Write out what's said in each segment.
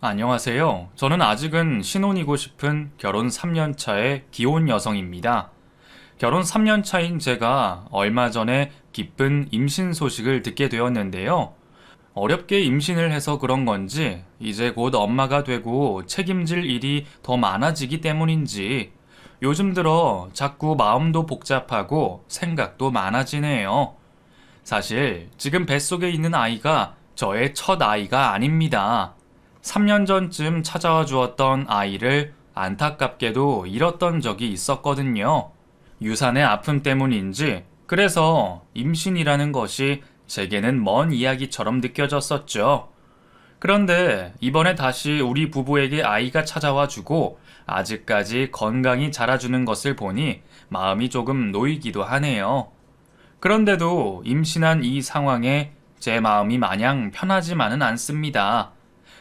안녕하세요. 저는 아직은 신혼이고 싶은 결혼 3년 차의 기혼 여성입니다. 결혼 3년 차인 제가 얼마 전에 기쁜 임신 소식을 듣게 되었는데요. 어렵게 임신을 해서 그런 건지 이제 곧 엄마가 되고 책임질 일이 더 많아지기 때문인지 요즘 들어 자꾸 마음도 복잡하고 생각도 많아지네요. 사실 지금 뱃속에 있는 아이가 저의 첫 아이가 아닙니다. 3년 전쯤 찾아와 주었던 아이를 안타깝게도 잃었던 적이 있었거든요. 유산의 아픔 때문인지, 그래서 임신이라는 것이 제게는 먼 이야기처럼 느껴졌었죠. 그런데 이번에 다시 우리 부부에게 아이가 찾아와 주고 아직까지 건강히 자라주는 것을 보니 마음이 조금 놓이기도 하네요. 그런데도 임신한 이 상황에 제 마음이 마냥 편하지만은 않습니다.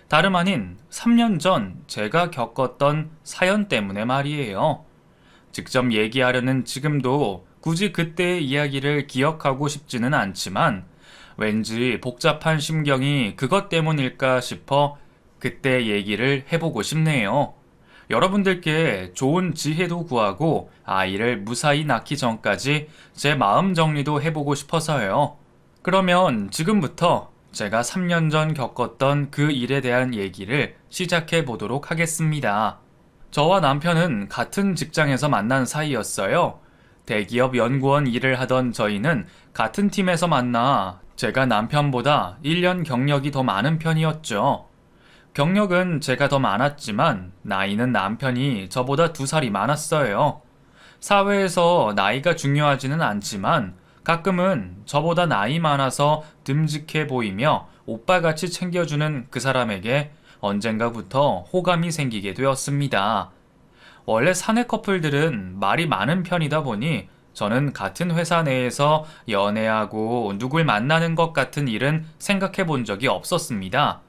다름 아닌 3년 전 제가 겪었던 사연 때문에 말이에요. 직접 얘기하려는 지금도 굳이 그때의 이야기를 기억하고 싶지는 않지만 왠지 복잡한 심경이 그것 때문일까 싶어 그때 얘기를 해보고 싶네요. 여러분들께 좋은 지혜도 구하고 아이를 무사히 낳기 전까지 제 마음 정리도 해보고 싶어서요. 그러면 지금부터 제가 3년 전 겪었던 그 일에 대한 얘기를 시작해 보도록 하겠습니다. 저와 남편은 같은 직장에서 만난 사이였어요. 대기업 연구원 일을 하던 저희는 같은 팀에서 만나 제가 남편보다 1년 경력이 더 많은 편이었죠. 경력은 제가 더 많았지만 나이는 남편이 저보다 2살이 많았어요. 사회에서 나이가 중요하지는 않지만 가끔은 저보다 나이 많아서 듬직해 보이며 오빠같이 챙겨주는 그 사람에게 언젠가부터 호감이 생기게 되었습니다. 원래 사내 커플들은 말이 많은 편이다 보니 저는 같은 회사 내에서 연애하고 누굴 만나는 것 같은 일은 생각해 본 적이 없었습니다.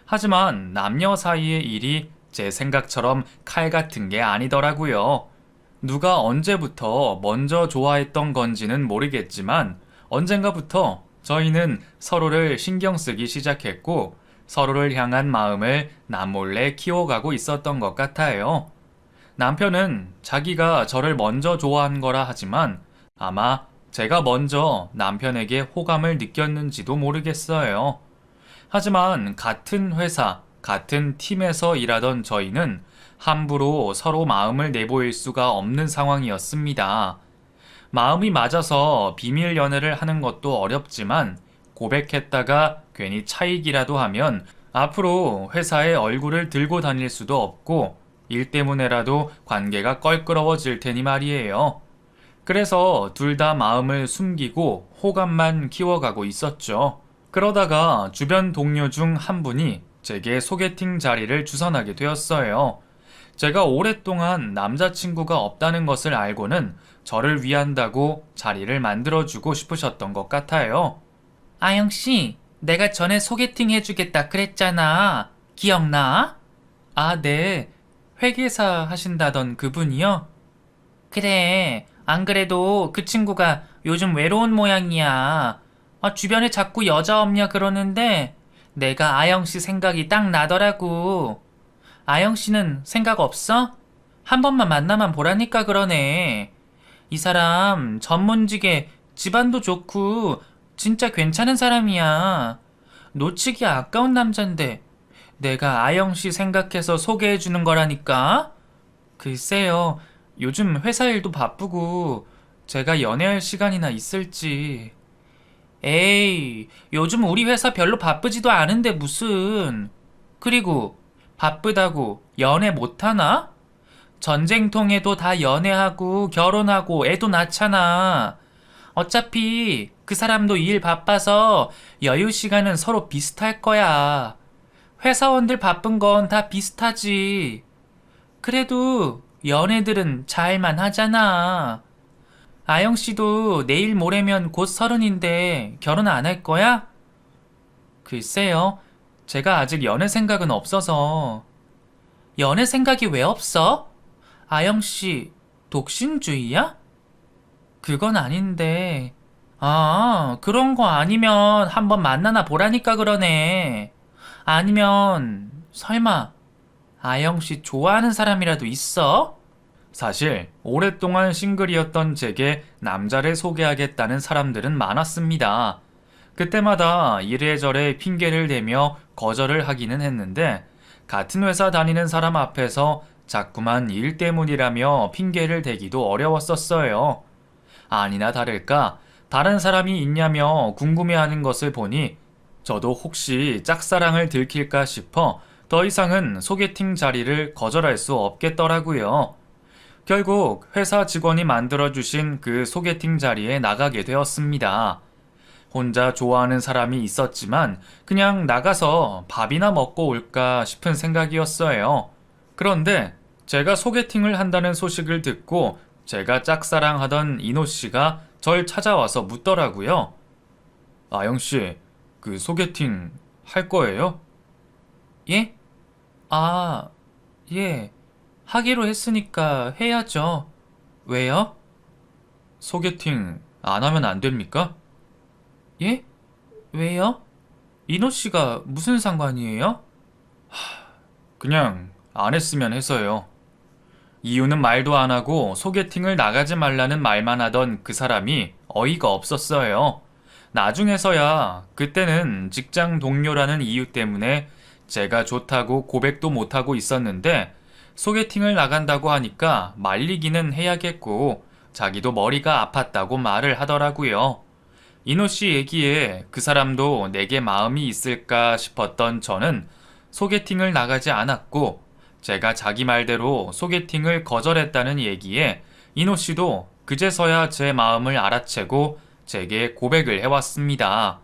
하지만 남녀 사이의 일이 제 생각처럼 칼 같은 게 아니더라고요. 누가 언제부터 먼저 좋아했던 건지는 모르겠지만 언젠가부터 저희는 서로를 신경 쓰기 시작했고 서로를 향한 마음을 남몰래 키워가고 있었던 것 같아요. 남편은 자기가 저를 먼저 좋아한 거라 하지만 아마 제가 먼저 남편에게 호감을 느꼈는지도 모르겠어요. 하지만 같은 회사, 같은 팀에서 일하던 저희는 함부로 서로 마음을 내보일 수가 없는 상황이었습니다. 마음이 맞아서 비밀 연애를 하는 것도 어렵지만 고백했다가 괜히 차이기라도 하면 앞으로 회사에 얼굴을 들고 다닐 수도 없고 일 때문에라도 관계가 껄끄러워질 테니 말이에요. 그래서 둘 다 마음을 숨기고 호감만 키워가고 있었죠. 그러다가 주변 동료 중 한 분이 제게 소개팅 자리를 주선하게 되었어요. 제가 오랫동안 남자친구가 없다는 것을 알고는 저를 위한다고 자리를 만들어주고 싶으셨던 것 같아요. 아영씨, 내가 전에 소개팅 해주겠다 그랬잖아. 기억나? 아, 네. 회계사 하신다던 그분이요? 그래. 안 그래도 그 친구가 요즘 외로운 모양이야. 주변에 자꾸 여자 없냐 그러는데 내가 아영씨 생각이 딱 나더라고. 아영씨는 생각 없어? 한 번만 만나만 보라니까 그러네. 이 사람 전문직에 집안도 좋고 진짜 괜찮은 사람이야. 놓치기 아까운 남잔데 내가 아영씨 생각해서 소개해주는 거라니까? 글쎄요. 요즘 회사 일도 바쁘고 제가 연애할 시간이나 있을지. 에이, 요즘 우리 회사 별로 바쁘지도 않은데 무슨. 그리고 바쁘다고 연애 못하나? 전쟁통에도 다 연애하고 결혼하고 애도 낳잖아. 어차피 그 사람도 일 바빠서 여유 시간은 서로 비슷할 거야. 회사원들 바쁜 건 다 비슷하지. 그래도 연애들은 잘만 하잖아. 아영 씨도 내일 모레면 곧 30인데 결혼 안 할 거야? 글쎄요. 제가 아직 연애 생각은 없어서. 연애 생각이 왜 없어? 아영 씨, 독신주의야? 그건 아닌데. 그런 거 아니면 한번 만나나 보라니까 그러네. 아니면 설마 아영씨 좋아하는 사람이라도 있어? 사실 오랫동안 싱글이었던 제게 남자를 소개하겠다는 사람들은 많았습니다. 그때마다 이래저래 핑계를 대며 거절을 하기는 했는데 같은 회사 다니는 사람 앞에서 자꾸만 일 때문이라며 핑계를 대기도 어려웠었어요. 아니나 다를까 다른 사람이 있냐며 궁금해하는 것을 보니 저도 혹시 짝사랑을 들킬까 싶어 더 이상은 소개팅 자리를 거절할 수 없겠더라고요. 결국 회사 직원이 만들어주신 그 소개팅 자리에 나가게 되었습니다. 혼자 좋아하는 사람이 있었지만 그냥 나가서 밥이나 먹고 올까 싶은 생각이었어요. 그런데 제가 소개팅을 한다는 소식을 듣고 제가 짝사랑하던 이노 씨가 절 찾아와서 묻더라고요. 아영 씨, 그 소개팅 할 거예요? 예? 아, 예. 하기로 했으니까 해야죠. 왜요? 소개팅 안 하면 안 됩니까? 예? 왜요? 인호 씨가 무슨 상관이에요? 그냥 안 했으면 해서요. 이유는 말도 안 하고 소개팅을 나가지 말라는 말만 하던 그 사람이 어이가 없었어요. 나중에서야 그때는 직장 동료라는 이유 때문에 제가 좋다고 고백도 못하고 있었는데 소개팅을 나간다고 하니까 말리기는 해야겠고 자기도 머리가 아팠다고 말을 하더라고요. 이노 씨 얘기에 그 사람도 내게 마음이 있을까 싶었던 저는 소개팅을 나가지 않았고 제가 자기 말대로 소개팅을 거절했다는 얘기에 이노 씨도 그제서야 제 마음을 알아채고 제게 고백을 해왔습니다.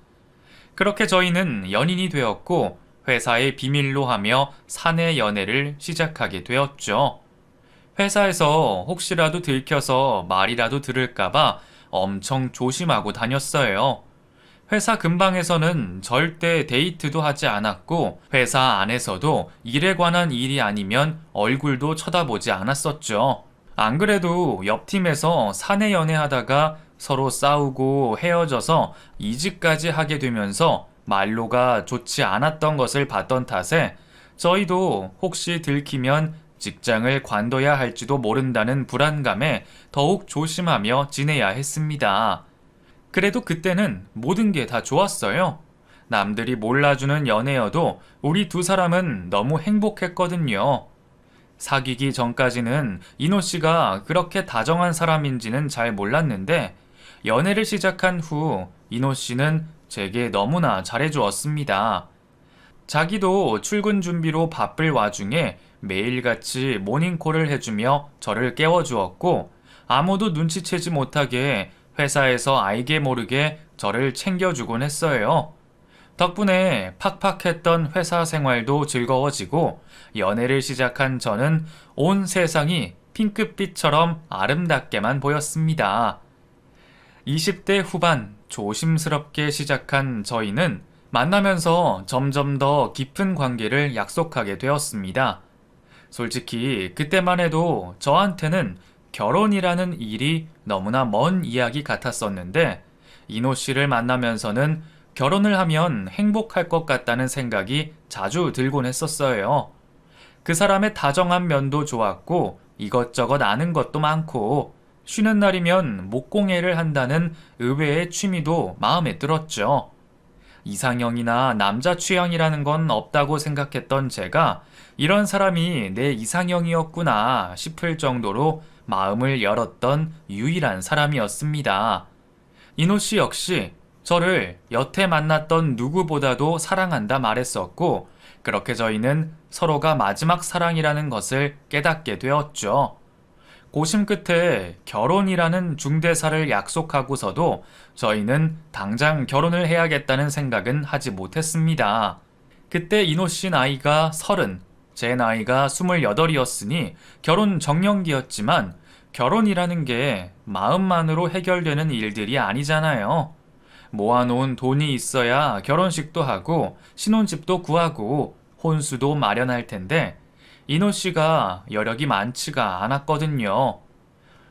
그렇게 저희는 연인이 되었고 회사의 비밀로 하며 사내 연애를 시작하게 되었죠. 회사에서 혹시라도 들켜서 말이라도 들을까봐 엄청 조심하고 다녔어요. 회사 근방에서는 절대 데이트도 하지 않았고 회사 안에서도 일에 관한 일이 아니면 얼굴도 쳐다보지 않았었죠. 안 그래도 옆 팀에서 사내 연애하다가 서로 싸우고 헤어져서 이직까지 하게 되면서 말로가 좋지 않았던 것을 봤던 탓에 저희도 혹시 들키면 직장을 관둬야 할지도 모른다는 불안감에 더욱 조심하며 지내야 했습니다. 그래도 그때는 모든 게 다 좋았어요. 남들이 몰라주는 연애여도 우리 두 사람은 너무 행복했거든요. 사귀기 전까지는 이노 씨가 그렇게 다정한 사람인지는 잘 몰랐는데 연애를 시작한 후 이노 씨는 제게 너무나 잘해주었습니다. 자기도 출근 준비로 바쁠 와중에 매일같이 모닝콜을 해주며 저를 깨워주었고 아무도 눈치채지 못하게 회사에서 알게 모르게 저를 챙겨주곤 했어요. 덕분에 팍팍했던 회사 생활도 즐거워지고 연애를 시작한 저는 온 세상이 핑크빛처럼 아름답게만 보였습니다. 20대 후반 조심스럽게 시작한 저희는 만나면서 점점 더 깊은 관계를 약속하게 되었습니다. 솔직히 그때만 해도 저한테는 결혼이라는 일이 너무나 먼 이야기 같았었는데 이노 씨를 만나면서는 결혼을 하면 행복할 것 같다는 생각이 자주 들곤 했었어요. 그 사람의 다정한 면도 좋았고 이것저것 아는 것도 많고 쉬는 날이면 목공예를 한다는 의외의 취미도 마음에 들었죠. 이상형이나 남자 취향이라는 건 없다고 생각했던 제가 이런 사람이 내 이상형이었구나 싶을 정도로 마음을 열었던 유일한 사람이었습니다. 이노 씨 역시 저를 여태 만났던 누구보다도 사랑한다 말했었고 그렇게 저희는 서로가 마지막 사랑이라는 것을 깨닫게 되었죠. 고심 끝에 결혼이라는 중대사를 약속하고서도 저희는 당장 결혼을 해야겠다는 생각은 하지 못했습니다. 그때 이노 씨 나이가 30, 제 나이가 28이었으니 결혼 정년기였지만 결혼이라는 게 마음만으로 해결되는 일들이 아니잖아요. 모아놓은 돈이 있어야 결혼식도 하고 신혼집도 구하고 혼수도 마련할 텐데 이노 씨가 여력이 많지가 않았거든요.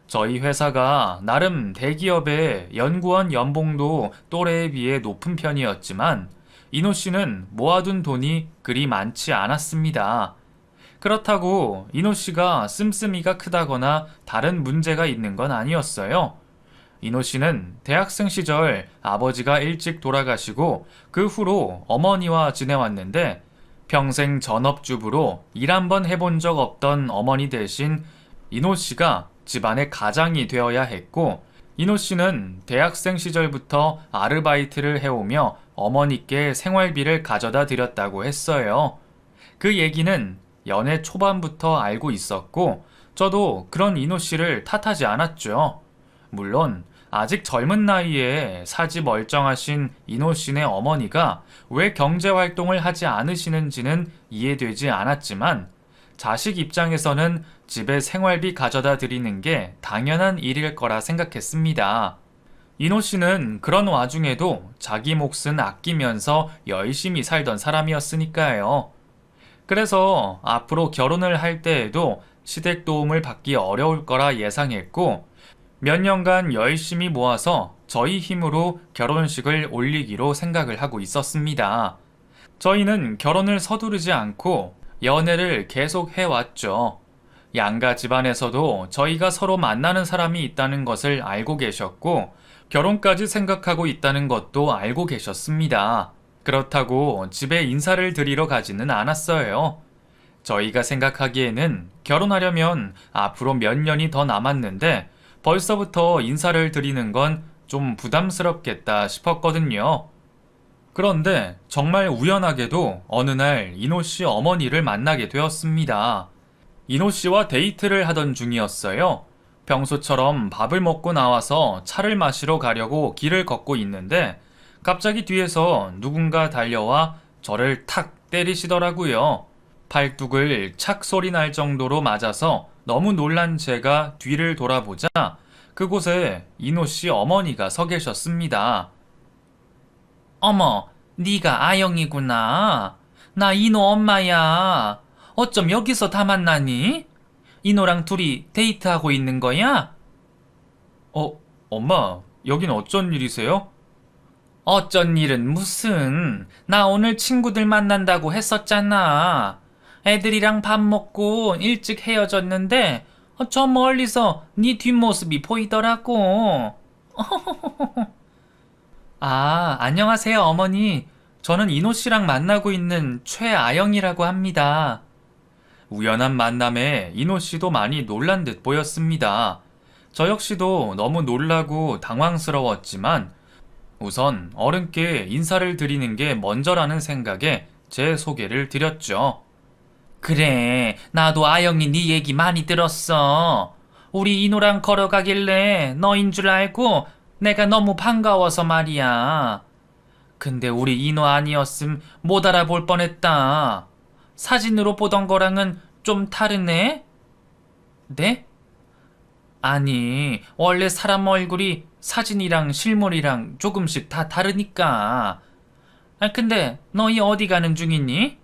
저희 회사가 나름 대기업의 연구원 연봉도 또래에 비해 높은 편이었지만 이노 씨는 모아둔 돈이 그리 많지 않았습니다. 그렇다고 이노 씨가 씀씀이가 크다거나 다른 문제가 있는 건 아니었어요. 이노 씨는 대학생 시절 아버지가 일찍 돌아가시고 그 후로 어머니와 지내왔는데 평생 전업주부로 일 한 번 해본 적 없던 어머니 대신 이노 씨가 집안의 가장이 되어야 했고 이노 씨는 대학생 시절부터 아르바이트를 해오며 어머니께 생활비를 가져다 드렸다고 했어요. 그 얘기는 연애 초반부터 알고 있었고 저도 그런 이노 씨를 탓하지 않았죠. 물론 아직 젊은 나이에 사지 멀쩡하신 이노 씨네 어머니가 왜 경제활동을 하지 않으시는지는 이해되지 않았지만 자식 입장에서는 집에 생활비 가져다 드리는 게 당연한 일일 거라 생각했습니다. 이노 씨는 그런 와중에도 자기 몫은 아끼면서 열심히 살던 사람이었으니까요. 그래서 앞으로 결혼을 할 때에도 시댁 도움을 받기 어려울 거라 예상했고 몇 년간 열심히 모아서 저희 힘으로 결혼식을 올리기로 생각을 하고 있었습니다. 저희는 결혼을 서두르지 않고 연애를 계속 해왔죠. 양가 집안에서도 저희가 서로 만나는 사람이 있다는 것을 알고 계셨고 결혼까지 생각하고 있다는 것도 알고 계셨습니다. 그렇다고 집에 인사를 드리러 가지는 않았어요. 저희가 생각하기에는 결혼하려면 앞으로 몇 년이 더 남았는데 벌써부터 인사를 드리는 건 좀 부담스럽겠다 싶었거든요. 그런데 정말 우연하게도 어느 날 이노 씨 어머니를 만나게 되었습니다. 이노 씨와 데이트를 하던 중이었어요. 평소처럼 밥을 먹고 나와서 차를 마시러 가려고 길을 걷고 있는데 갑자기 뒤에서 누군가 달려와 저를 탁 때리시더라고요. 팔뚝을 착 소리 날 정도로 맞아서 너무 놀란 제가 뒤를 돌아보자 그곳에 이노 씨 어머니가 서 계셨습니다. 어머, 네가 아영이구나. 나 이노 엄마야. 어쩜 여기서 다 만나니? 이노랑 둘이 데이트하고 있는 거야? 엄마, 여긴 어쩐 일이세요? 어쩐 일은 무슨. 나 오늘 친구들 만난다고 했었잖아. 애들이랑 밥 먹고 일찍 헤어졌는데 저 멀리서 네 뒷모습이 보이더라고. 아, 안녕하세요, 어머니. 저는 이노 씨랑 만나고 있는 최아영이라고 합니다. 우연한 만남에 이노 씨도 많이 놀란 듯 보였습니다. 저 역시도 너무 놀라고 당황스러웠지만 우선 어른께 인사를 드리는 게 먼저라는 생각에 제 소개를 드렸죠. 그래, 나도 아영이 네 얘기 많이 들었어. 우리 이노랑 걸어가길래 너인 줄 알고 내가 너무 반가워서 말이야. 근데 우리 이노 아니었음 못 알아볼 뻔했다. 사진으로 보던 거랑은 좀 다르네? 네? 아니, 원래 사람 얼굴이 사진이랑 실물이랑 조금씩 다 다르니까. 근데 너희 어디 가는 중이니?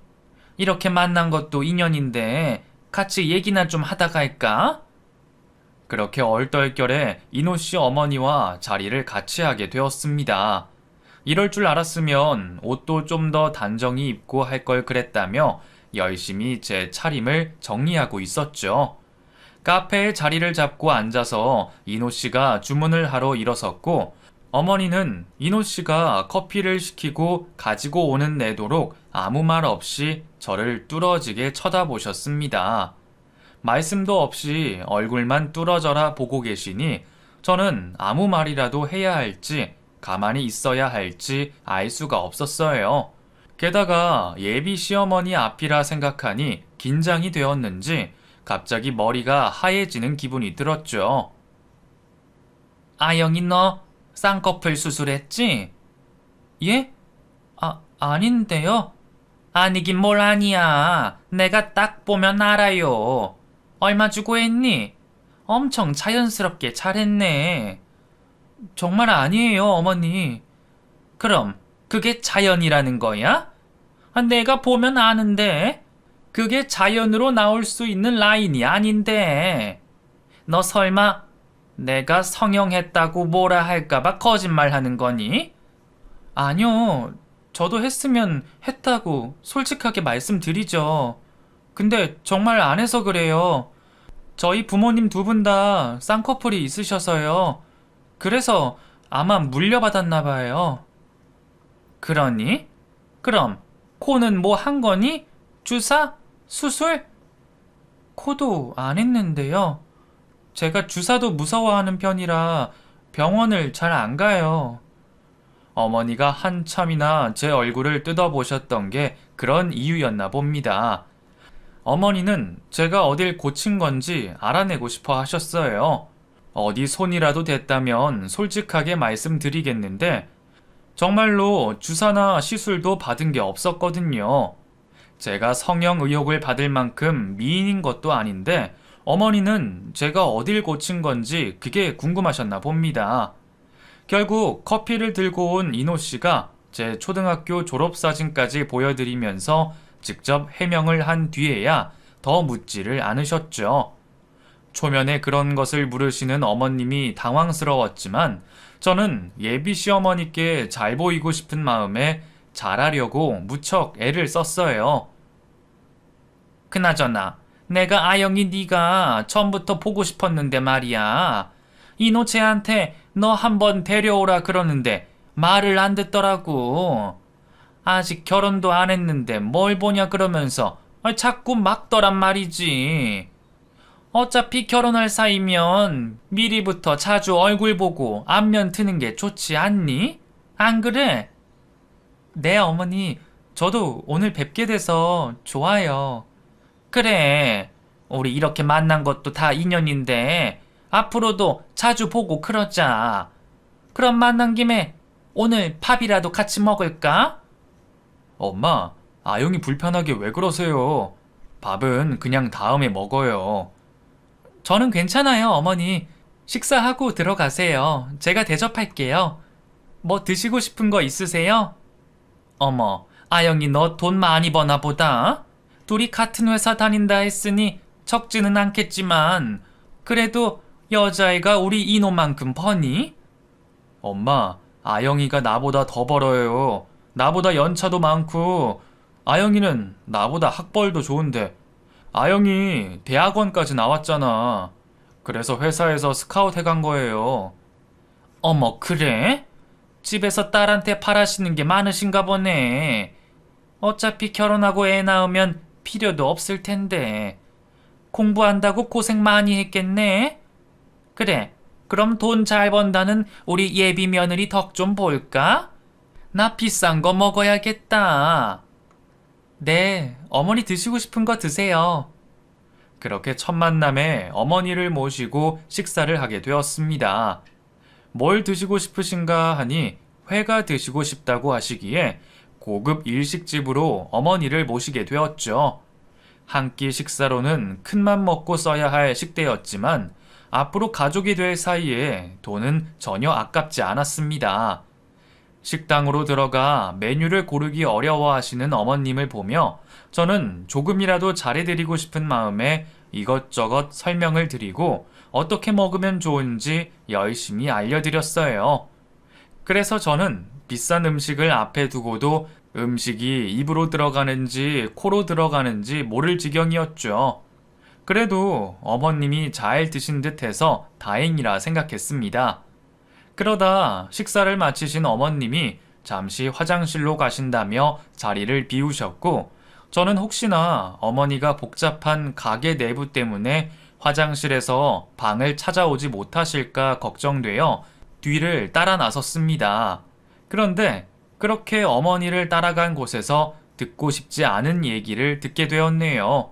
이렇게 만난 것도 인연인데 같이 얘기나 좀 하다 갈까? 그렇게 얼떨결에 이노 씨 어머니와 자리를 같이 하게 되었습니다. 이럴 줄 알았으면 옷도 좀 더 단정히 입고 할 걸 그랬다며 열심히 제 차림을 정리하고 있었죠. 카페에 자리를 잡고 앉아서 이노 씨가 주문을 하러 일어섰고 어머니는 이노 씨가 커피를 시키고 가지고 오는 내도록 아무 말 없이 저를 뚫어지게 쳐다보셨습니다. 말씀도 없이 얼굴만 뚫어져라 보고 계시니 저는 아무 말이라도 해야 할지 가만히 있어야 할지 알 수가 없었어요. 게다가 예비 시어머니 앞이라 생각하니 긴장이 되었는지 갑자기 머리가 하얘지는 기분이 들었죠. 아영이 너 쌍꺼풀 수술했지? 예? 아닌데요? 아니긴 뭘 아니야. 내가 딱 보면 알아요. 얼마 주고 했니? 엄청 자연스럽게 잘했네. 정말 아니에요, 어머니. 그럼 그게 자연이라는 거야? 내가 보면 아는데. 그게 자연으로 나올 수 있는 라인이 아닌데. 너 설마 내가 성형했다고 뭐라 할까봐 거짓말 하는 거니? 아니요. 저도 했으면 했다고 솔직하게 말씀드리죠. 근데 정말 안 해서 그래요. 저희 부모님 두 분 다 쌍꺼풀이 있으셔서요. 그래서 아마 물려받았나 봐요. 그러니? 그럼 코는 뭐 한 거니? 주사? 수술? 코도 안 했는데요. 제가 주사도 무서워하는 편이라 병원을 잘 안 가요. 어머니가 한참이나 제 얼굴을 뜯어보셨던 게 그런 이유였나 봅니다. 어머니는 제가 어딜 고친 건지 알아내고 싶어 하셨어요. 어디 손이라도 댔다면 솔직하게 말씀드리겠는데 정말로 주사나 시술도 받은 게 없었거든요. 제가 성형 의혹을 받을 만큼 미인인 것도 아닌데 어머니는 제가 어딜 고친 건지 그게 궁금하셨나 봅니다. 결국 커피를 들고 온 이노 씨가 제 초등학교 졸업사진까지 보여드리면서 직접 해명을 한 뒤에야 더 묻지를 않으셨죠. 초면에 그런 것을 물으시는 어머님이 당황스러웠지만 저는 예비 시어머니께 잘 보이고 싶은 마음에 잘하려고 무척 애를 썼어요. 그나저나 내가 아영이 네가 처음부터 보고 싶었는데 말이야. 이노 쟤한테 너 한번 데려오라 그러는데 말을 안 듣더라고. 아직 결혼도 안 했는데 뭘 보냐 그러면서 자꾸 막더란 말이지. 어차피 결혼할 사이면 미리부터 자주 얼굴 보고 안면 트는 게 좋지 않니? 안 그래? 네, 어머니. 저도 오늘 뵙게 돼서 좋아요. 그래. 우리 이렇게 만난 것도 다 인연인데 앞으로도 자주 보고 그러자. 그럼 만난 김에 오늘 밥이라도 같이 먹을까? 엄마, 아영이 불편하게 왜 그러세요? 밥은 그냥 다음에 먹어요. 저는 괜찮아요, 어머니. 식사하고 들어가세요. 제가 대접할게요. 뭐 드시고 싶은 거 있으세요? 어머, 아영이 너 돈 많이 버나 보다. 둘이 같은 회사 다닌다 했으니 적지는 않겠지만 그래도 여자애가 우리 이놈만큼 버니? 엄마, 아영이가 나보다 더 벌어요. 나보다 연차도 많고 아영이는 나보다 학벌도 좋은데 아영이 대학원까지 나왔잖아. 그래서 회사에서 스카웃 해간 거예요. 어머, 그래? 집에서 딸한테 바라시는 게 많으신가 보네. 어차피 결혼하고 애 낳으면 필요도 없을 텐데. 공부한다고 고생 많이 했겠네? 그래, 그럼 돈 잘 번다는 우리 예비 며느리 덕 좀 볼까? 나 비싼 거 먹어야겠다. 네, 어머니 드시고 싶은 거 드세요. 그렇게 첫 만남에 어머니를 모시고 식사를 하게 되었습니다. 뭘 드시고 싶으신가 하니 회가 드시고 싶다고 하시기에 고급 일식집으로 어머니를 모시게 되었죠. 한 끼 식사로는 큰맘 먹고 써야 할 식대였지만 앞으로 가족이 될 사이에 돈은 전혀 아깝지 않았습니다. 식당으로 들어가 메뉴를 고르기 어려워하시는 어머님을 보며 저는 조금이라도 잘해드리고 싶은 마음에 이것저것 설명을 드리고 어떻게 먹으면 좋은지 열심히 알려드렸어요. 그래서 저는 비싼 음식을 앞에 두고도 음식이 입으로 들어가는지 코로 들어가는지 모를 지경이었죠. 그래도 어머님이 잘 드신 듯해서 다행이라 생각했습니다. 그러다 식사를 마치신 어머님이 잠시 화장실로 가신다며 자리를 비우셨고 저는 혹시나 어머니가 복잡한 가게 내부 때문에 화장실에서 방을 찾아오지 못하실까 걱정되어 뒤를 따라 나섰습니다. 그런데 그렇게 어머니를 따라간 곳에서 듣고 싶지 않은 얘기를 듣게 되었네요.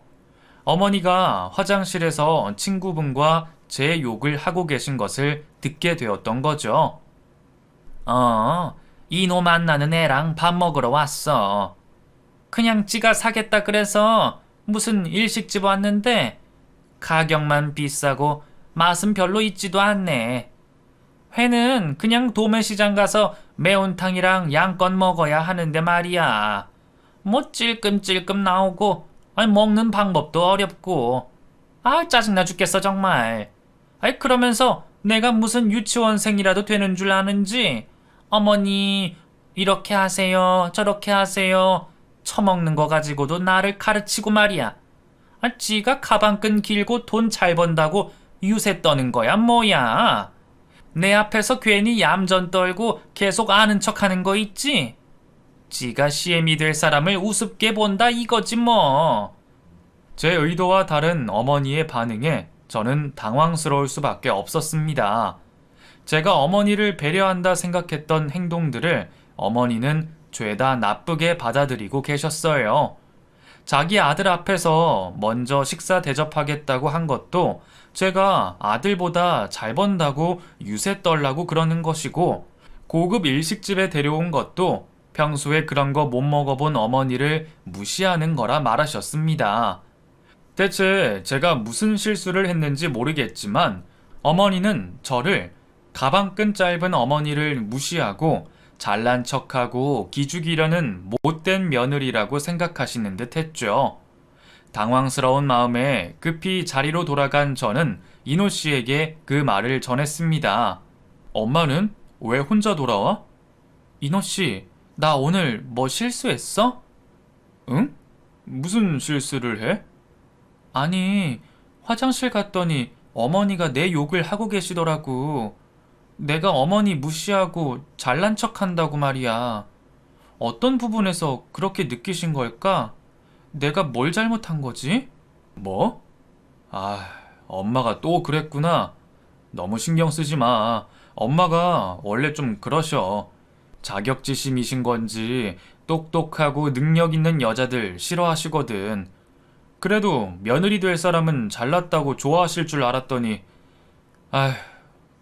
어머니가 화장실에서 친구분과 제 욕을 하고 계신 것을 듣게 되었던 거죠. 이노 만나는 애랑 밥 먹으러 왔어. 그냥 지가 사겠다 그래서 무슨 일식집 왔는데 가격만 비싸고 맛은 별로 있지도 않네. 회는 그냥 도매시장 가서 매운탕이랑 양껏 먹어야 하는데 말이야. 뭐 찔끔찔끔 나오고 먹는 방법도 어렵고 짜증나 죽겠어 정말. 그러면서 내가 무슨 유치원생이라도 되는 줄 아는지 어머니 이렇게 하세요, 저렇게 하세요. 처먹는 거 가지고도 나를 가르치고 말이야. 지가 가방끈 길고 돈 잘 번다고 유세 떠는 거야, 뭐야? 내 앞에서 괜히 얌전 떨고 계속 아는 척 하는 거 있지? 지가 CM이 될 사람을 우습게 본다 이거지 뭐. 제 의도와 다른 어머니의 반응에 저는 당황스러울 수밖에 없었습니다. 제가 어머니를 배려한다 생각했던 행동들을 어머니는 죄다 나쁘게 받아들이고 계셨어요. 자기 아들 앞에서 먼저 식사 대접하겠다고 한 것도 제가 아들보다 잘 번다고 유세 떨라고 그러는 것이고, 고급 일식집에 데려온 것도 평소에 그런 거 못 먹어본 어머니를 무시하는 거라 말하셨습니다. 대체 제가 무슨 실수를 했는지 모르겠지만 어머니는 저를 가방끈 짧은 어머니를 무시하고 잘난 척하고 기죽이려는 못된 며느리라고 생각하시는 듯 했죠. 당황스러운 마음에 급히 자리로 돌아간 저는 이노 씨에게 그 말을 전했습니다. 엄마는 왜 혼자 돌아와? 이노 씨, 나 오늘 뭐 실수했어? 응? 무슨 실수를 해? 아니, 화장실 갔더니 어머니가 내 욕을 하고 계시더라고. 내가 어머니 무시하고 잘난 척 한다고 말이야. 어떤 부분에서 그렇게 느끼신 걸까? 내가 뭘 잘못한 거지? 뭐? 아, 엄마가 또 그랬구나. 너무 신경 쓰지 마. 엄마가 원래 좀 그러셔. 자격지심이신 건지 똑똑하고 능력 있는 여자들 싫어하시거든. 그래도 며느리 될 사람은 잘났다고 좋아하실 줄 알았더니, 아휴,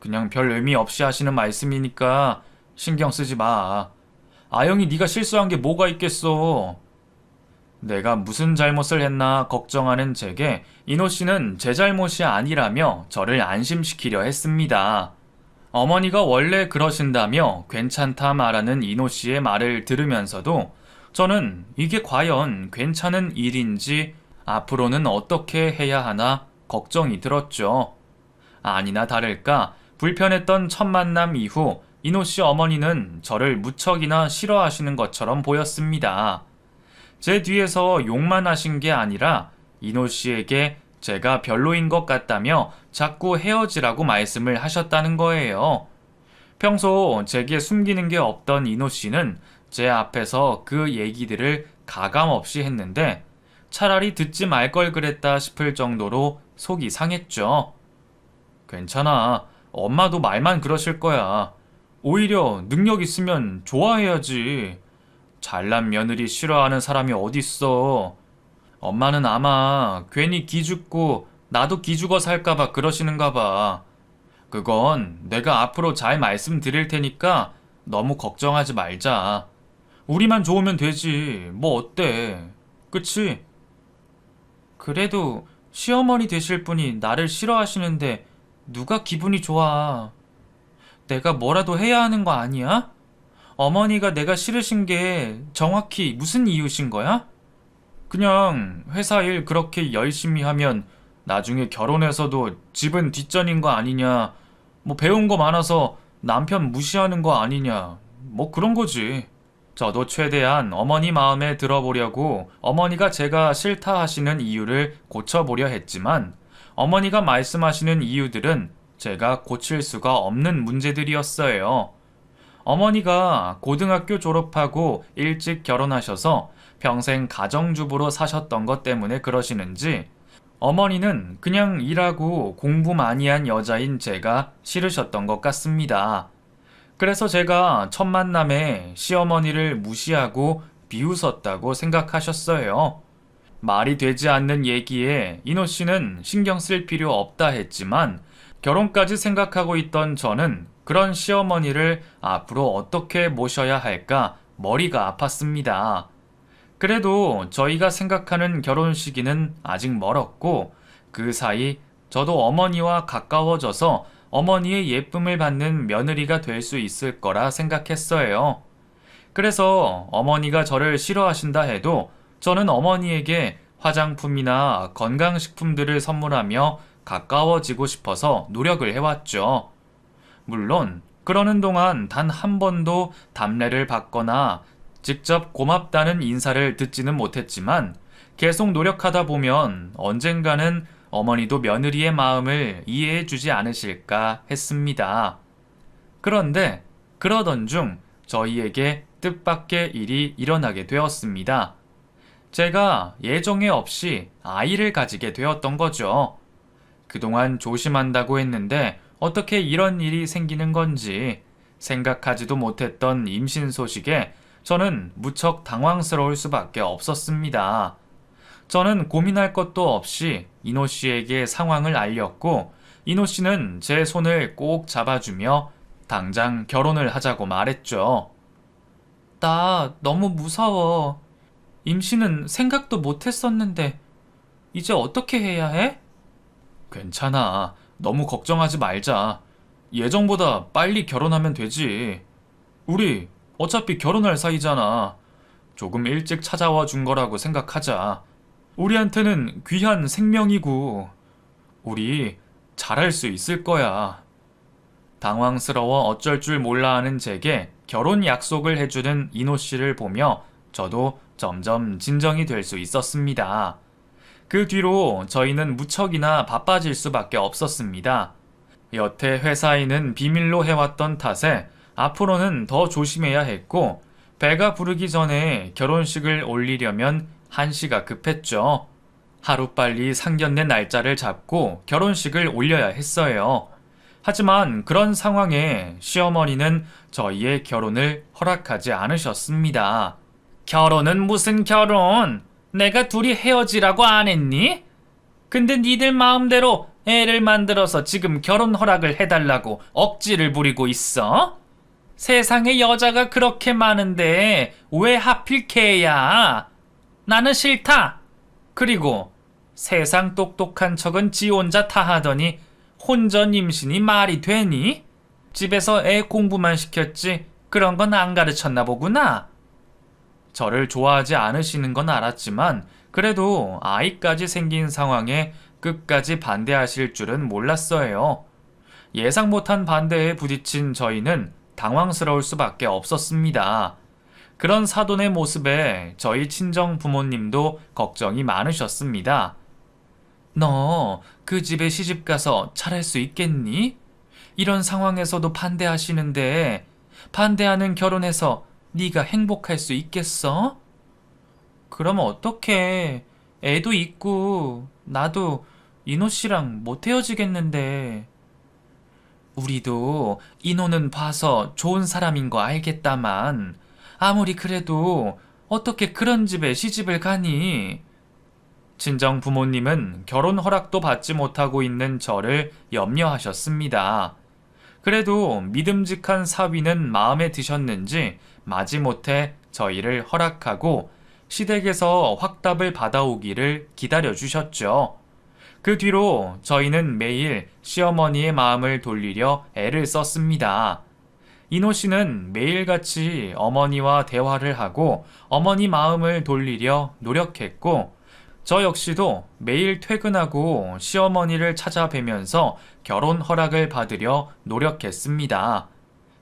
그냥 별 의미 없이 하시는 말씀이니까 신경 쓰지 마. 아영이 네가 실수한 게 뭐가 있겠어. 내가 무슨 잘못을 했나 걱정하는 제게 이노 씨는 제 잘못이 아니라며 저를 안심시키려 했습니다. 어머니가 원래 그러신다며 괜찮다 말하는 이노 씨의 말을 들으면서도 저는 이게 과연 괜찮은 일인지 앞으로는 어떻게 해야 하나 걱정이 들었죠. 아니나 다를까 불편했던 첫 만남 이후 이노 씨 어머니는 저를 무척이나 싫어하시는 것처럼 보였습니다. 제 뒤에서 욕만 하신 게 아니라 이노 씨에게 제가 별로인 것 같다며 자꾸 헤어지라고 말씀을 하셨다는 거예요. 평소 제게 숨기는 게 없던 이노 씨는 제 앞에서 그 얘기들을 가감없이 했는데 차라리 듣지 말 걸 그랬다 싶을 정도로 속이 상했죠. 괜찮아. 엄마도 말만 그러실 거야. 오히려 능력 있으면 좋아해야지. 잘난 며느리 싫어하는 사람이 어딨어. 엄마는 아마 괜히 기죽고 나도 기죽어 살까봐 그러시는가 봐. 그건 내가 앞으로 잘 말씀드릴 테니까 너무 걱정하지 말자. 우리만 좋으면 되지. 뭐 어때? 그치? 그래도 시어머니 되실 분이 나를 싫어하시는데 누가 기분이 좋아. 내가 뭐라도 해야 하는 거 아니야? 어머니가 내가 싫으신 게 정확히 무슨 이유신 거야? 그냥 회사 일 그렇게 열심히 하면 나중에 결혼해서도 집은 뒷전인 거 아니냐, 뭐 배운 거 많아서 남편 무시하는 거 아니냐, 뭐 그런 거지. 저도 최대한 어머니 마음에 들어보려고 어머니가 제가 싫다 하시는 이유를 고쳐보려 했지만 어머니가 말씀하시는 이유들은 제가 고칠 수가 없는 문제들이었어요. 어머니가 고등학교 졸업하고 일찍 결혼하셔서 평생 가정주부로 사셨던 것 때문에 그러시는지 어머니는 그냥 일하고 공부 많이 한 여자인 제가 싫으셨던 것 같습니다. 그래서 제가 첫 만남에 시어머니를 무시하고 비웃었다고 생각하셨어요. 말이 되지 않는 얘기에 이노 씨는 신경 쓸 필요 없다 했지만 결혼까지 생각하고 있던 저는 그런 시어머니를 앞으로 어떻게 모셔야 할까 머리가 아팠습니다. 그래도 저희가 생각하는 결혼 시기는 아직 멀었고 그 사이 저도 어머니와 가까워져서 어머니의 예쁨을 받는 며느리가 될 수 있을 거라 생각했어요. 그래서 어머니가 저를 싫어하신다 해도 저는 어머니에게 화장품이나 건강식품들을 선물하며 가까워지고 싶어서 노력을 해왔죠. 물론 그러는 동안 단 한 번도 답례를 받거나 직접 고맙다는 인사를 듣지는 못했지만 계속 노력하다 보면 언젠가는 어머니도 며느리의 마음을 이해해 주지 않으실까 했습니다. 그런데 그러던 중 저희에게 뜻밖의 일이 일어나게 되었습니다. 제가 예정에 없이 아이를 가지게 되었던 거죠. 그동안 조심한다고 했는데 어떻게 이런 일이 생기는 건지 생각하지도 못했던 임신 소식에 저는 무척 당황스러울 수밖에 없었습니다. 저는 고민할 것도 없이 이노 씨에게 상황을 알렸고 이노 씨는 제 손을 꼭 잡아주며 당장 결혼을 하자고 말했죠. 나 너무 무서워. 임신은 생각도 못했었는데 이제 어떻게 해야 해? 괜찮아. 너무 걱정하지 말자. 예정보다 빨리 결혼하면 되지. 우리 어차피 결혼할 사이잖아. 조금 일찍 찾아와 준 거라고 생각하자. 우리한테는 귀한 생명이고 우리 잘할 수 있을 거야. 당황스러워 어쩔 줄 몰라 하는 제게 결혼 약속을 해주는 이노 씨를 보며 저도 점점 진정이 될 수 있었습니다. 그 뒤로 저희는 무척이나 바빠질 수밖에 없었습니다. 여태 회사에는 비밀로 해왔던 탓에 앞으로는 더 조심해야 했고 배가 부르기 전에 결혼식을 올리려면 한시가 급했죠. 하루빨리 상견례 날짜를 잡고 결혼식을 올려야 했어요. 하지만 그런 상황에 시어머니는 저희의 결혼을 허락하지 않으셨습니다. 결혼은 무슨 결혼? 내가 둘이 헤어지라고 안 했니? 근데 니들 마음대로 애를 만들어서 지금 결혼 허락을 해달라고 억지를 부리고 있어? 세상에 여자가 그렇게 많은데 왜 하필 걔야? 나는 싫다. 그리고 세상 똑똑한 척은 지 혼자 다 하더니 혼전 임신이 말이 되니? 집에서 애 공부만 시켰지 그런 건 안 가르쳤나 보구나. 저를 좋아하지 않으시는 건 알았지만 그래도 아이까지 생긴 상황에 끝까지 반대하실 줄은 몰랐어요. 예상 못한 반대에 부딪힌 저희는 당황스러울 수밖에 없었습니다. 그런 사돈의 모습에 저희 친정 부모님도 걱정이 많으셨습니다. 너 그 집에 시집가서 잘할 수 있겠니? 이런 상황에서도 반대하시는데 반대하는 결혼해서 네가 행복할 수 있겠어? 그럼 어떡해. 애도 있고 나도 이노 씨랑 못 헤어지겠는데. 우리도 이노는 봐서 좋은 사람인 거 알겠다만 아무리 그래도 어떻게 그런 집에 시집을 가니? 친정 부모님은 결혼 허락도 받지 못하고 있는 저를 염려하셨습니다. 그래도 믿음직한 사위는 마음에 드셨는지 마지못해 저희를 허락하고 시댁에서 확답을 받아오기를 기다려주셨죠. 그 뒤로 저희는 매일 시어머니의 마음을 돌리려 애를 썼습니다. 이노 씨는 매일같이 어머니와 대화를 하고 어머니 마음을 돌리려 노력했고 저 역시도 매일 퇴근하고 시어머니를 찾아뵈면서 결혼 허락을 받으려 노력했습니다.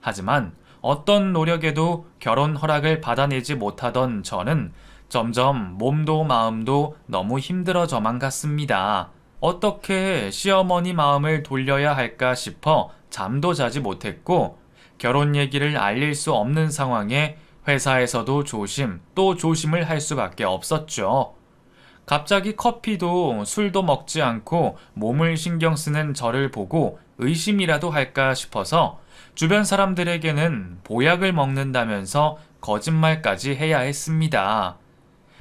하지만 어떤 노력에도 결혼 허락을 받아내지 못하던 저는 점점 몸도 마음도 너무 힘들어져만 갔습니다. 어떻게 시어머니 마음을 돌려야 할까 싶어 잠도 자지 못했고 결혼 얘기를 알릴 수 없는 상황에 회사에서도 조심 또 조심을 할 수밖에 없었죠. 갑자기 커피도 술도 먹지 않고 몸을 신경 쓰는 저를 보고 의심이라도 할까 싶어서 주변 사람들에게는 보약을 먹는다면서 거짓말까지 해야 했습니다.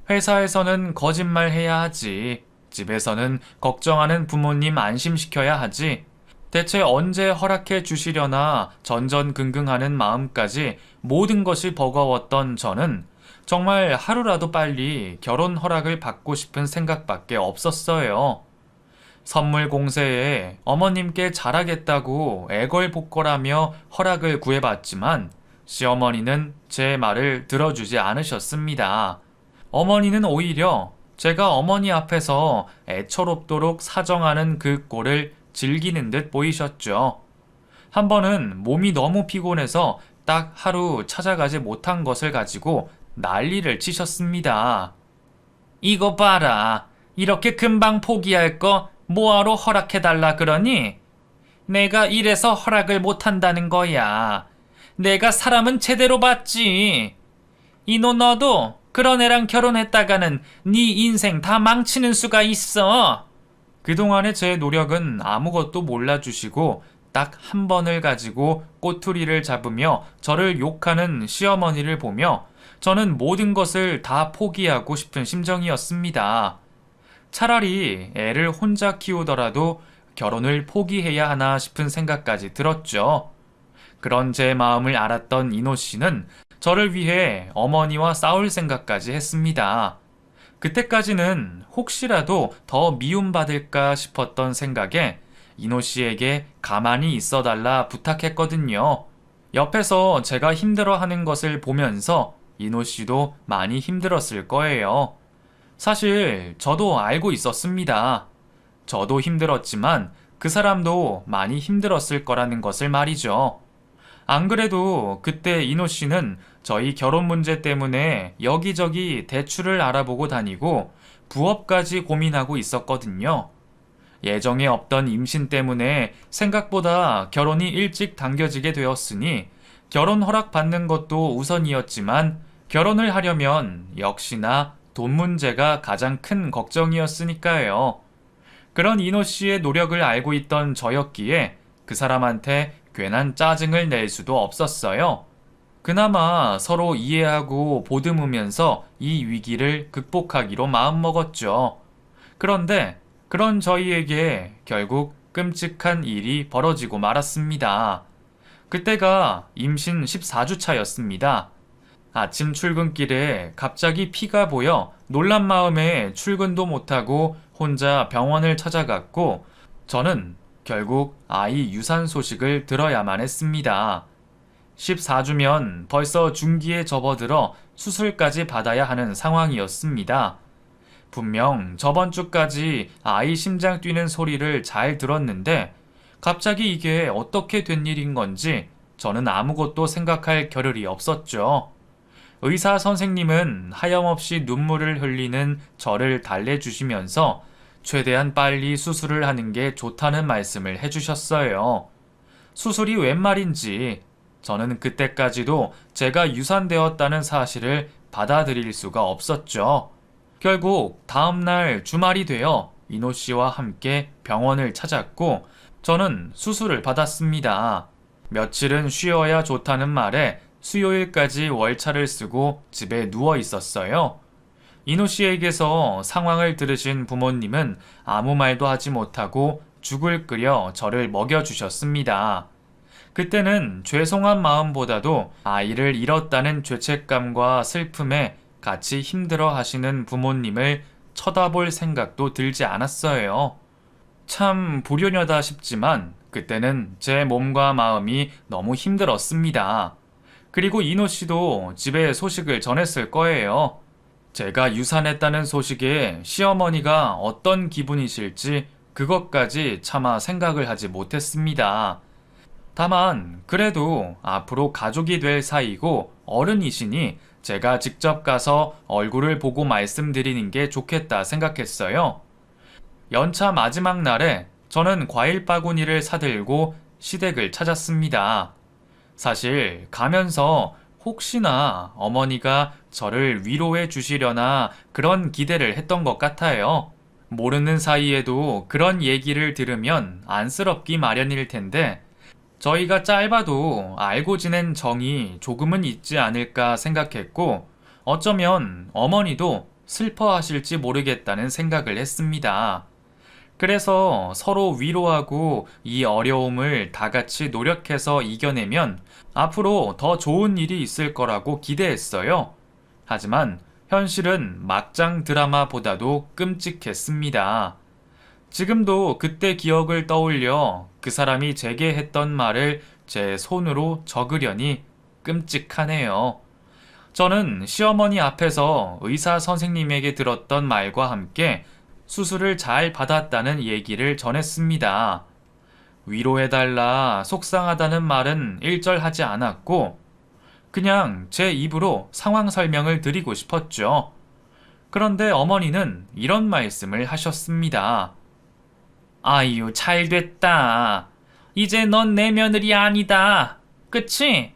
회사에서는 거짓말 해야 하지. 집에서는 걱정하는 부모님 안심시켜야 하지. 대체 언제 허락해 주시려나 전전긍긍하는 마음까지 모든 것이 버거웠던 저는 정말 하루라도 빨리 결혼 허락을 받고 싶은 생각밖에 없었어요. 선물 공세에 어머님께 잘하겠다고 애걸복걸하며 허락을 구해봤지만 시어머니는 제 말을 들어주지 않으셨습니다. 어머니는 오히려 제가 어머니 앞에서 애처롭도록 사정하는 그 꼴을 즐기는 듯 보이셨죠. 한 번은 몸이 너무 피곤해서 딱 하루 찾아가지 못한 것을 가지고 난리를 치셨습니다. 이거 봐라. 이렇게 금방 포기할 거 뭐하러 허락해달라 그러니? 내가 이래서 허락을 못한다는 거야. 내가 사람은 제대로 봤지. 이노 너도 그런 애랑 결혼했다가는 네 인생 다 망치는 수가 있어. 그동안의 제 노력은 아무것도 몰라주시고 딱 한 번을 가지고 꼬투리를 잡으며 저를 욕하는 시어머니를 보며 저는 모든 것을 다 포기하고 싶은 심정이었습니다. 차라리 애를 혼자 키우더라도 결혼을 포기해야 하나 싶은 생각까지 들었죠. 그런 제 마음을 알았던 이노 씨는 저를 위해 어머니와 싸울 생각까지 했습니다. 그때까지는 혹시라도 더 미움받을까 싶었던 생각에 이노 씨에게 가만히 있어달라 부탁했거든요. 옆에서 제가 힘들어하는 것을 보면서 이노 씨도 많이 힘들었을 거예요. 사실 저도 알고 있었습니다. 저도 힘들었지만 그 사람도 많이 힘들었을 거라는 것을 말이죠. 안 그래도 그때 이노 씨는 저희 결혼 문제 때문에 여기저기 대출을 알아보고 다니고 부업까지 고민하고 있었거든요. 예정에 없던 임신 때문에 생각보다 결혼이 일찍 당겨지게 되었으니 결혼 허락 받는 것도 우선이었지만 결혼을 하려면 역시나 돈 문제가 가장 큰 걱정이었으니까요. 그런 이노 씨의 노력을 알고 있던 저였기에 그 사람한테 괜한 짜증을 낼 수도 없었어요. 그나마 서로 이해하고 보듬으면서 이 위기를 극복하기로 마음먹었죠. 그런데 그런 저희에게 결국 끔찍한 일이 벌어지고 말았습니다. 그때가 임신 14주 차였습니다. 아침 출근길에 갑자기 피가 보여 놀란 마음에 출근도 못하고 혼자 병원을 찾아갔고 저는 결국 아이 유산 소식을 들어야만 했습니다. 14주면 벌써 중기에 접어들어 수술까지 받아야 하는 상황이었습니다. 분명 저번 주까지 아이 심장 뛰는 소리를 잘 들었는데 갑자기 이게 어떻게 된 일인 건지 저는 아무것도 생각할 겨를이 없었죠. 의사 선생님은 하염없이 눈물을 흘리는 저를 달래주시면서 최대한 빨리 수술을 하는 게 좋다는 말씀을 해주셨어요. 수술이 웬 말인지 저는 그때까지도 제가 유산되었다는 사실을 받아들일 수가 없었죠. 결국 다음날 주말이 되어 이노 씨와 함께 병원을 찾았고 저는 수술을 받았습니다. 며칠은 쉬어야 좋다는 말에 수요일까지 월차를 쓰고 집에 누워 있었어요. 이노 씨에게서 상황을 들으신 부모님은 아무 말도 하지 못하고 죽을 끓여 저를 먹여주셨습니다. 그때는 죄송한 마음보다도 아이를 잃었다는 죄책감과 슬픔에 같이 힘들어 하시는 부모님을 쳐다볼 생각도 들지 않았어요. 참 불효녀다 싶지만 그때는 제 몸과 마음이 너무 힘들었습니다. 그리고 이노 씨도 집에 소식을 전했을 거예요. 제가 유산했다는 소식에 시어머니가 어떤 기분이실지 그것까지 차마 생각을 하지 못했습니다. 다만 그래도 앞으로 가족이 될 사이고 어른이시니 제가 직접 가서 얼굴을 보고 말씀드리는 게 좋겠다 생각했어요. 연차 마지막 날에 저는 과일 바구니를 사들고 시댁을 찾았습니다. 사실 가면서 혹시나 어머니가 저를 위로해 주시려나 그런 기대를 했던 것 같아요. 모르는 사이에도 그런 얘기를 들으면 안쓰럽기 마련일 텐데 저희가 짧아도 알고 지낸 정이 조금은 있지 않을까 생각했고 어쩌면 어머니도 슬퍼하실지 모르겠다는 생각을 했습니다. 그래서 서로 위로하고 이 어려움을 다 같이 노력해서 이겨내면 앞으로 더 좋은 일이 있을 거라고 기대했어요. 하지만 현실은 막장 드라마보다도 끔찍했습니다. 지금도 그때 기억을 떠올려 그 사람이 제게 했던 말을 제 손으로 적으려니 끔찍하네요. 저는 시어머니 앞에서 의사 선생님에게 들었던 말과 함께 수술을 잘 받았다는 얘기를 전했습니다. 위로해달라, 속상하다는 말은 일절하지 않았고, 그냥 제 입으로 상황 설명을 드리고 싶었죠. 그런데 어머니는 이런 말씀을 하셨습니다. 아유, 잘 됐다. 이제 넌 내 며느리 아니다. 그치?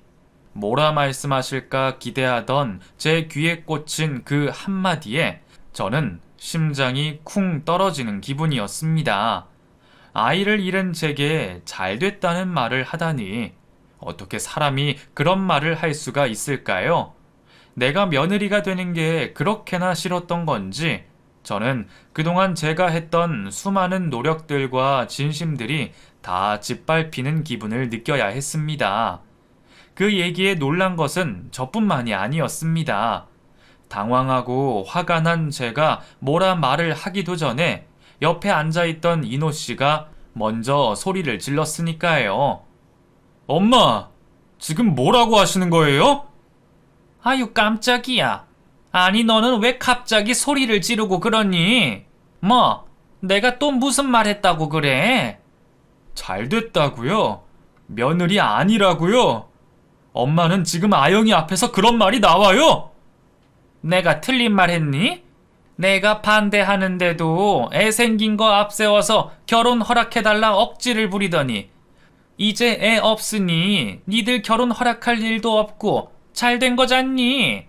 뭐라 말씀하실까 기대하던 제 귀에 꽂힌 그 한마디에 저는 심장이 쿵 떨어지는 기분이었습니다. 아이를 잃은 제게 잘 됐다는 말을 하다니 어떻게 사람이 그런 말을 할 수가 있을까요? 내가 며느리가 되는 게 그렇게나 싫었던 건지 저는 그동안 제가 했던 수많은 노력들과 진심들이 다 짓밟히는 기분을 느껴야 했습니다. 그 얘기에 놀란 것은 저뿐만이 아니었습니다. 당황하고 화가 난 제가 뭐라 말을 하기도 전에 옆에 앉아있던 이노 씨가 먼저 소리를 질렀으니까요. 엄마, 지금 뭐라고 하시는 거예요? 아유, 깜짝이야. 아니, 너는 왜 갑자기 소리를 지르고 그러니? 뭐, 내가 또 무슨 말 했다고 그래? 잘 됐다고요? 며느리 아니라고요? 엄마는 지금 아영이 앞에서 그런 말이 나와요? 내가 틀린 말 했니? 내가 반대하는데도 애 생긴 거 앞세워서 결혼 허락해달라 억지를 부리더니 이제 애 없으니 니들 결혼 허락할 일도 없고 잘 된 거잖니?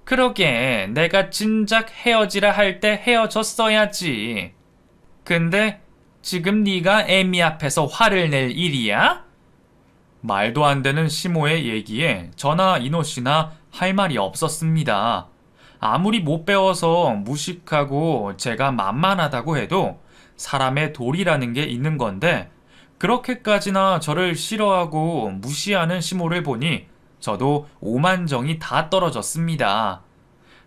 그러게 내가 진작 헤어지라 할 때 헤어졌어야지. 근데 지금 네가 애미 앞에서 화를 낼 일이야? 말도 안 되는 시모의 얘기에 저나 이노 씨나 할 말이 없었습니다. 아무리 못 배워서 무식하고 제가 만만하다고 해도 사람의 도리라는 게 있는 건데 그렇게까지나 저를 싫어하고 무시하는 시모를 보니 저도 오만정이 다 떨어졌습니다.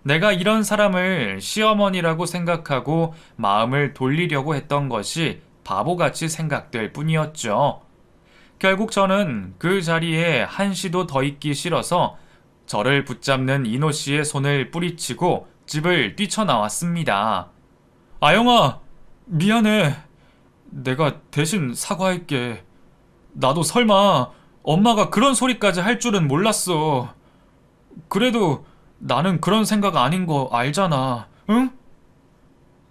내가 이런 사람을 시어머니라고 생각하고 마음을 돌리려고 했던 것이 바보같이 생각될 뿐이었죠. 결국 저는 그 자리에 한시도 더 있기 싫어서 저를 붙잡는 이노 씨의 손을 뿌리치고 집을 뛰쳐나왔습니다. 아영아, 미안해. 내가 대신 사과할게. 나도 설마 엄마가 그런 소리까지 할 줄은 몰랐어. 그래도 나는 그런 생각 아닌 거 알잖아. 응?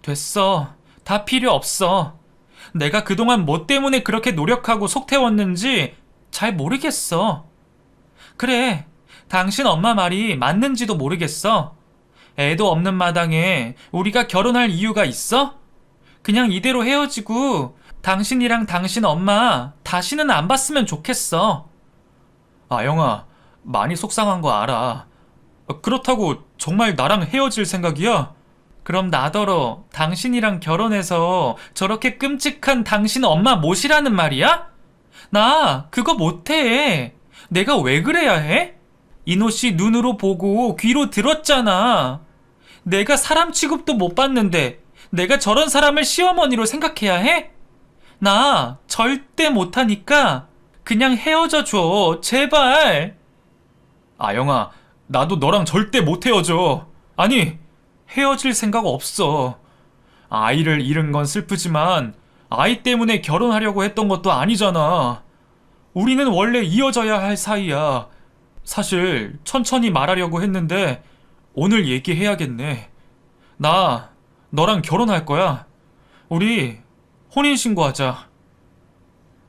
됐어. 다 필요 없어. 내가 그동안 뭐 때문에 그렇게 노력하고 속 태웠는지 잘 모르겠어. 그래, 당신 엄마 말이 맞는지도 모르겠어. 애도 없는 마당에 우리가 결혼할 이유가 있어? 그냥 이대로 헤어지고 당신이랑 당신 엄마 다시는 안 봤으면 좋겠어. 아영아, 많이 속상한 거 알아. 그렇다고 정말 나랑 헤어질 생각이야? 그럼 나더러 당신이랑 결혼해서 저렇게 끔찍한 당신 엄마 모시라는 말이야? 나 그거 못해. 내가 왜 그래야 해? 이노 씨 눈으로 보고 귀로 들었잖아. 내가 사람 취급도 못 받는데 내가 저런 사람을 시어머니로 생각해야 해? 나 절대 못하니까 그냥 헤어져 줘. 제발. 아영아, 나도 너랑 절대 못 헤어져. 아니, 헤어질 생각 없어. 아이를 잃은 건 슬프지만 아이 때문에 결혼하려고 했던 것도 아니잖아. 우리는 원래 이어져야 할 사이야. 사실 천천히 말하려고 했는데 오늘 얘기해야겠네. 나 너랑 결혼할 거야. 우리 혼인신고하자.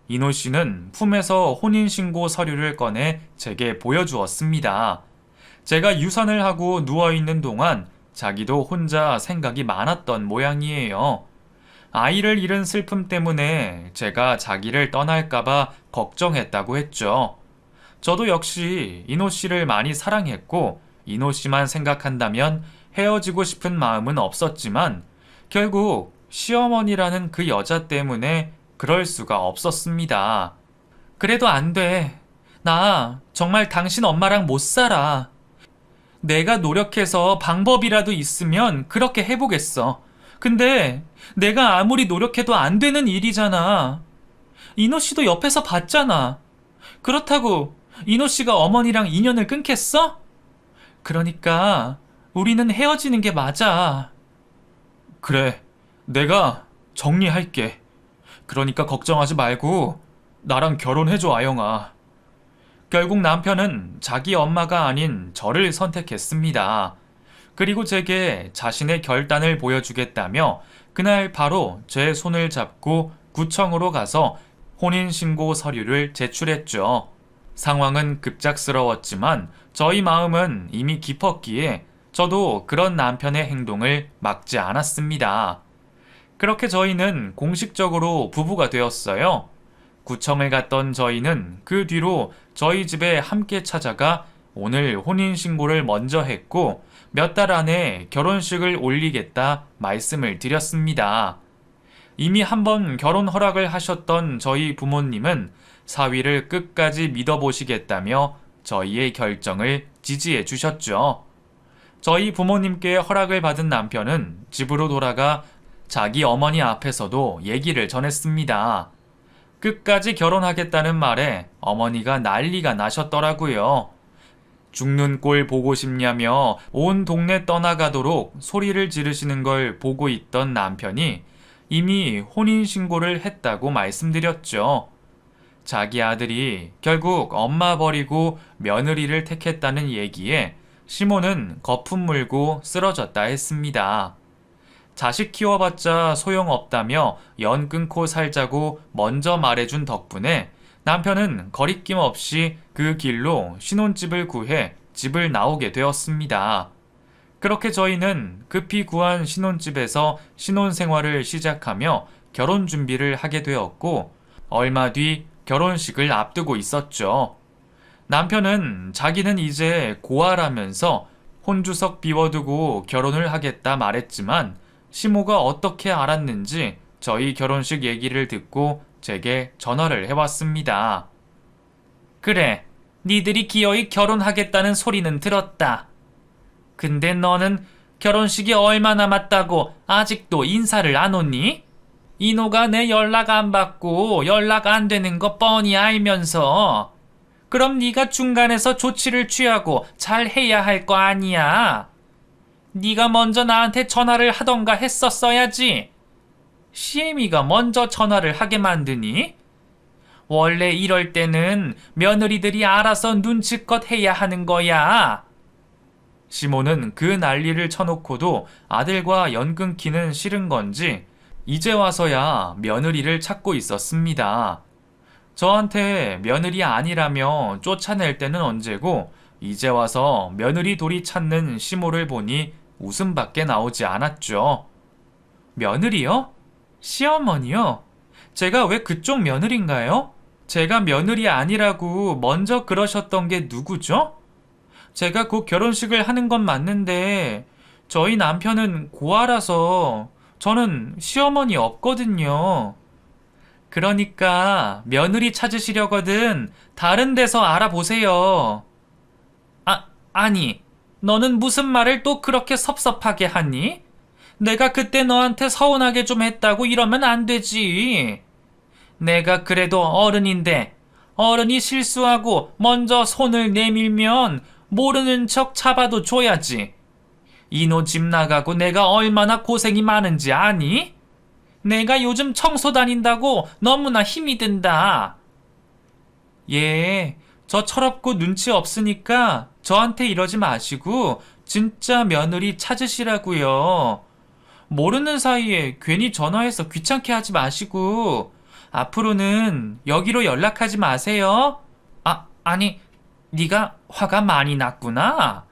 이노 씨는 품에서 혼인신고 서류를 꺼내 제게 보여주었습니다. 제가 유산을 하고 누워있는 동안 자기도 혼자 생각이 많았던 모양이에요. 아이를 잃은 슬픔 때문에 제가 자기를 떠날까봐 걱정했다고 했죠. 저도 역시 이노 씨를 많이 사랑했고 이노 씨만 생각한다면 헤어지고 싶은 마음은 없었지만 결국 시어머니라는 그 여자 때문에 그럴 수가 없었습니다. 그래도 안 돼. 나 정말 당신 엄마랑 못 살아. 내가 노력해서 방법이라도 있으면 그렇게 해보겠어. 근데 내가 아무리 노력해도 안 되는 일이잖아. 이노 씨도 옆에서 봤잖아. 그렇다고 이노 씨가 어머니랑 인연을 끊겠어? 그러니까 우리는 헤어지는 게 맞아. 그래, 내가 정리할게. 그러니까 걱정하지 말고 나랑 결혼해줘, 아영아. 결국 남편은 자기 엄마가 아닌 저를 선택했습니다. 그리고 제게 자신의 결단을 보여주겠다며 그날 바로 제 손을 잡고 구청으로 가서 혼인신고 서류를 제출했죠. 상황은 급작스러웠지만 저희 마음은 이미 깊었기에 저도 그런 남편의 행동을 막지 않았습니다. 그렇게 저희는 공식적으로 부부가 되었어요. 구청을 갔던 저희는 그 뒤로 저희 집에 함께 찾아가 오늘 혼인신고를 먼저 했고 몇 달 안에 결혼식을 올리겠다 말씀을 드렸습니다. 이미 한번 결혼 허락을 하셨던 저희 부모님은 사위를 끝까지 믿어보시겠다며 저희의 결정을 지지해 주셨죠. 저희 부모님께 허락을 받은 남편은 집으로 돌아가 자기 어머니 앞에서도 얘기를 전했습니다. 끝까지 결혼하겠다는 말에 어머니가 난리가 나셨더라고요. 죽는 꼴 보고 싶냐며 온 동네 떠나가도록 소리를 지르시는 걸 보고 있던 남편이 이미 혼인신고를 했다고 말씀드렸죠. 자기 아들이 결국 엄마 버리고 며느리를 택했다는 얘기에 시몬은 거품 물고 쓰러졌다 했습니다. 자식 키워봤자 소용없다며 연 끊고 살자고 먼저 말해준 덕분에 남편은 거리낌 없이 그 길로 신혼집을 구해 집을 나오게 되었습니다. 그렇게 저희는 급히 구한 신혼집에서 신혼생활을 시작하며 결혼 준비를 하게 되었고 얼마 뒤 결혼식을 앞두고 있었죠. 남편은 자기는 이제 고아라면서 혼주석 비워두고 결혼을 하겠다 말했지만 시모가 어떻게 알았는지 저희 결혼식 얘기를 듣고 제게 전화를 해왔습니다. 그래, 니들이 기어이 결혼하겠다는 소리는 들었다. 근데 너는 결혼식이 얼마 남았다고 아직도 인사를 안 오니? 인호가 내 연락 안 받고 연락 안 되는 거 뻔히 알면서 그럼 네가 중간에서 조치를 취하고 잘 해야 할 거 아니야. 네가 먼저 나한테 전화를 하던가 했었어야지. 시애미가 먼저 전화를 하게 만드니? 원래 이럴 때는 며느리들이 알아서 눈치껏 해야 하는 거야. 시모는 그 난리를 쳐놓고도 아들과 연 끊기는 싫은 건지 이제 와서야 며느리를 찾고 있었습니다. 저한테 며느리 아니라며 쫓아낼 때는 언제고 이제 와서 며느리 돌이 찾는 시모를 보니 웃음밖에 나오지 않았죠. 며느리요? 시어머니요? 제가 왜 그쪽 며느리인가요? 제가 며느리 아니라고 먼저 그러셨던 게 누구죠? 제가 곧 결혼식을 하는 건 맞는데 저희 남편은 고아라서 저는 시어머니 없거든요. 그러니까 며느리 찾으시려거든 다른 데서 알아보세요. 아니, 너는 무슨 말을 또 그렇게 섭섭하게 하니? 내가 그때 너한테 서운하게 좀 했다고 이러면 안 되지. 내가 그래도 어른인데 어른이 실수하고 먼저 손을 내밀면 모르는 척 잡아도 줘야지. 이노 집 나가고 내가 얼마나 고생이 많은지 아니? 내가 요즘 청소 다닌다고 너무나 힘이 든다. 예, 저 철없고 눈치 없으니까 저한테 이러지 마시고 진짜 며느리 찾으시라고요. 모르는 사이에 괜히 전화해서 귀찮게 하지 마시고 앞으로는 여기로 연락하지 마세요. 아니, 네가 화가 많이 났구나.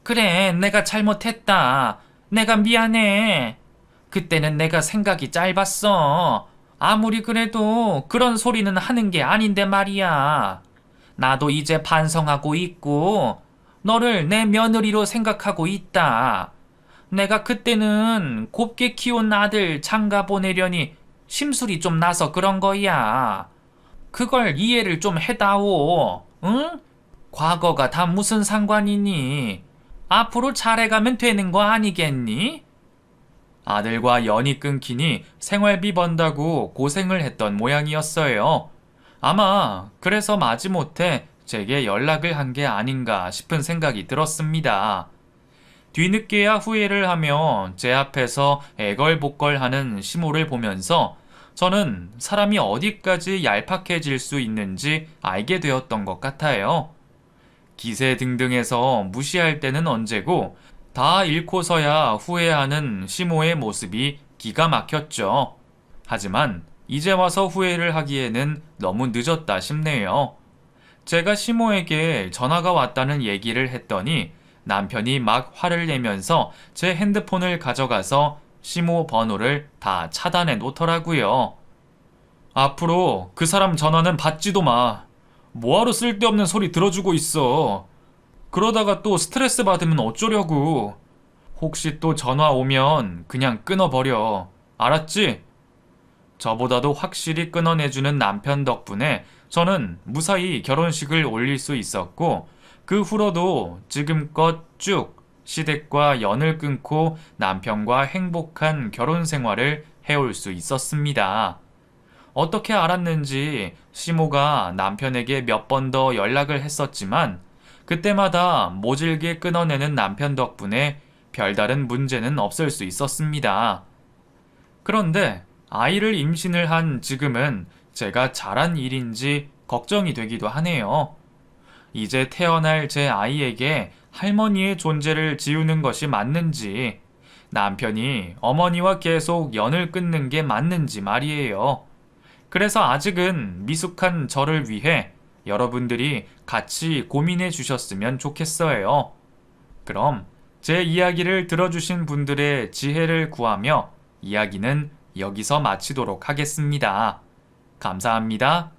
그래, 내가 잘못했다. 내가 미안해. 그때는 내가 생각이 짧았어. 아무리 그래도 그런 소리는 하는 게 아닌데 말이야. 나도 이제 반성하고 있고 너를 내 며느리로 생각하고 있다. 내가 그때는 곱게 키운 아들 장가 보내려니 심술이 좀 나서 그런 거야. 그걸 이해를 좀 해다오. 응? 과거가 다 무슨 상관이니? 앞으로 잘해가면 되는 거 아니겠니? 아들과 연이 끊기니 생활비 번다고 고생을 했던 모양이었어요. 아마 그래서 마지못해 제게 연락을 한 게 아닌가 싶은 생각이 들었습니다. 뒤늦게야 후회를 하며 제 앞에서 애걸복걸하는 시모를 보면서 저는 사람이 어디까지 얄팍해질 수 있는지 알게 되었던 것 같아요. 기세 등등해서 무시할 때는 언제고 다 잃고서야 후회하는 시모의 모습이 기가 막혔죠. 하지만 이제 와서 후회를 하기에는 너무 늦었다 싶네요. 제가 시모에게 전화가 왔다는 얘기를 했더니 남편이 막 화를 내면서 제 핸드폰을 가져가서 시모 번호를 다 차단해 놓더라고요. 앞으로 그 사람 전화는 받지도 마. 뭐하러 쓸데없는 소리 들어주고 있어. 그러다가 또 스트레스 받으면 어쩌려고. 혹시 또 전화 오면 그냥 끊어버려. 알았지? 저보다도 확실히 끊어내주는 남편 덕분에 저는 무사히 결혼식을 올릴 수 있었고, 그 후로도 지금껏 쭉 시댁과 연을 끊고 남편과 행복한 결혼 생활을 해올 수 있었습니다. 어떻게 알았는지 시모가 남편에게 몇 번 더 연락을 했었지만 그때마다 모질게 끊어내는 남편 덕분에 별다른 문제는 없을 수 있었습니다. 그런데 아이를 임신을 한 지금은 제가 잘한 일인지 걱정이 되기도 하네요. 이제 태어날 제 아이에게 할머니의 존재를 지우는 것이 맞는지, 남편이 어머니와 계속 연을 끊는 게 맞는지 말이에요. 그래서 아직은 미숙한 저를 위해 여러분들이 같이 고민해 주셨으면 좋겠어요. 그럼 제 이야기를 들어주신 분들의 지혜를 구하며 이야기는 여기서 마치도록 하겠습니다. 감사합니다.